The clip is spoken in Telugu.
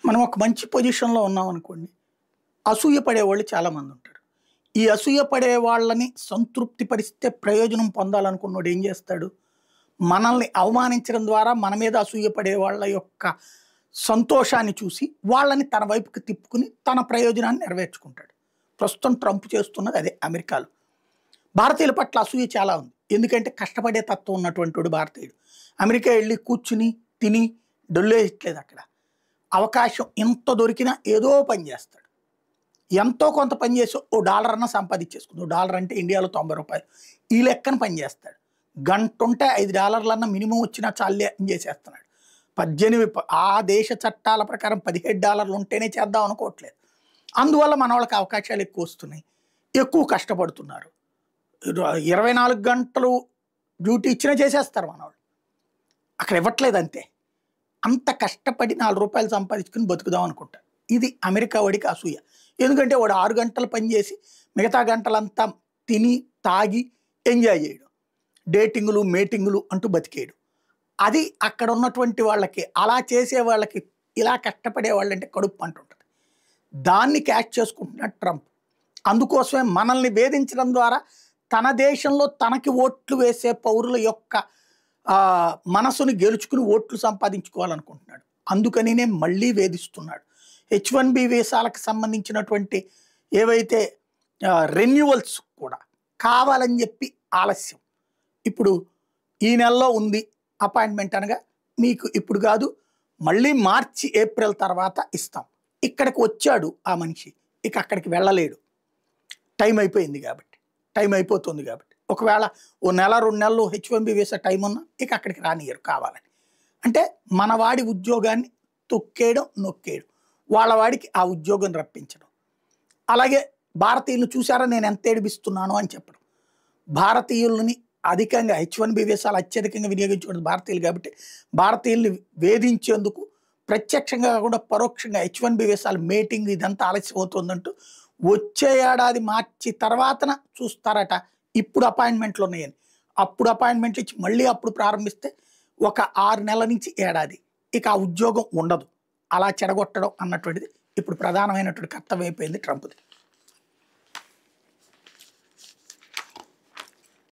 మనం ఒక మంచి పొజిషన్‌లో ఉన్నామనుకోండి, అసూయ పడేవాళ్ళు చాలామంది ఉంటారు. ఈ అసూయ పడే వాళ్ళని సంతృప్తి పరిస్తే ప్రయోజనం పొందాలనుకున్నోడు ఏం చేస్తాడు? మనల్ని అవమానించడం ద్వారా మన మీద అసూయ పడే వాళ్ళ యొక్క సంతోషాన్ని చూసి వాళ్ళని తన వైపుకి తిప్పుకొని తన ప్రయోజనాన్ని నెరవేర్చుకుంటాడు. ప్రస్తుతం ట్రంప్ చేస్తున్నది అదే అమెరికాలో. భారతీయుల పట్ల అసూయ చాలా ఉంది. ఎందుకంటే కష్టపడే తత్వం ఉన్నటువంటోడు భారతీయుడు. అమెరికా ఎళ్లి కూర్చుని, తిని డొల్లేయట్లేదు అక్కడ. అవకాశం ఎంత దొరికినా ఏదో పని చేస్తాడు. ఎంతో కొంత పని చేసి ఓ డాలర్ అన్నా సంపాదించేసుకుంది. ఓ డాలర్ అంటే ఇండియాలో $90. ఈ లెక్కన పని చేస్తాడు. గంటుంటే $5 మినిమం వచ్చినా చాలే అని చేసేస్తున్నాడు. 18 ఆ దేశ చట్టాల ప్రకారం $17 ఉంటేనే చేద్దాం అనుకోవట్లేదు. అందువల్ల మన వాళ్ళకి అవకాశాలు ఎక్కువ వస్తున్నాయి. ఎక్కువ కష్టపడుతున్నారు. 24 గంటలు డ్యూటీ ఇచ్చినా చేసేస్తారు మనవాళ్ళు. అక్కడ ఇవ్వట్లేదు అంతే. అంత కష్టపడి ₹4 సంపాదించుకుని బతుకుదాం అనుకుంటారు. ఇది అమెరికా వాడికి అసూయ. ఎందుకంటే వాడు 6 గంటలు పనిచేసి మిగతా గంటలంతా తిని, తాగి ఎంజాయ్ చేయడం. డేటింగులు, మేటింగులు అంటూ బతికేయడం. అది అక్కడ ఉన్నటువంటి వాళ్ళకి, అలా చేసే వాళ్ళకి, ఇలా కష్టపడే వాళ్ళంటే కడుపు మంట ఉంటుంది. దాన్ని క్యాచ్ చేసుకుంటున్నాడు ట్రంప్. అందుకోసమే మనల్ని వేధించడం ద్వారా తన దేశంలో తనకి ఓట్లు వేసే పౌరుల యొక్క మనసుని గెలుచుకుని ఓట్లు సంపాదించుకోవాలనుకుంటున్నాడు. అందుకనినే మళ్ళీ వేధిస్తున్నాడు. H1B వీసాలకు సంబంధించినటువంటి ఏవైతే రెన్యువల్స్ కూడా కావాలని చెప్పి ఆలస్యం. ఇప్పుడు ఈ నెలలో ఉంది అపాయింట్మెంట్ అనగా, మీకు ఇప్పుడు కాదు మళ్ళీ మార్చి, ఏప్రిల్ తర్వాత ఇస్తాం. ఇక్కడికి వచ్చాడు ఆ మనిషి, ఇక అక్కడికి వెళ్ళలేడు. టైం అయిపోయింది కాబట్టి, టైం అయిపోతుంది కాబట్టి. ఒకవేళ ఓ నెల 2 నెలలు H1B వీసా టైం ఉన్నా ఇక అక్కడికి రానియరు కావాలని. అంటే మనవాడి ఉద్యోగాన్ని తొక్కేయడం, నొక్కేయడం, వాళ్ళ వాడికి ఆ ఉద్యోగం రప్పించడం. అలాగే భారతీయులను చూసారా నేను ఎంత ఏడిపిస్తున్నాను అని చెప్పడం. భారతీయులని అధికంగా H1B వీసాలు అత్యధికంగా వినియోగించుకున్నది భారతీయులు కాబట్టి భారతీయుల్ని వేధించేందుకు ప్రత్యక్షంగా కాకుండా పరోక్షంగా H1B వీసాలు మేటింగ్ ఇదంతా ఆలస్యం అవుతుందంటూ వచ్చే ఏడాది మార్చి తర్వాతన చూస్తారట. ఇప్పుడు అపాయింట్మెంట్లు ఉన్నాయని. అప్పుడు అపాయింట్మెంట్లు ఇచ్చి మళ్ళీ అప్పుడు ప్రారంభిస్తే ఒక 6 నెలల నుంచి ఏడాది ఇక ఆ ఉద్యోగం ఉండదు. అలా చెడగొట్టడం అన్నటువంటిది ఇప్పుడు ప్రధానమైనటువంటి కర్తవ్యం అయిపోయింది ట్రంప్ది.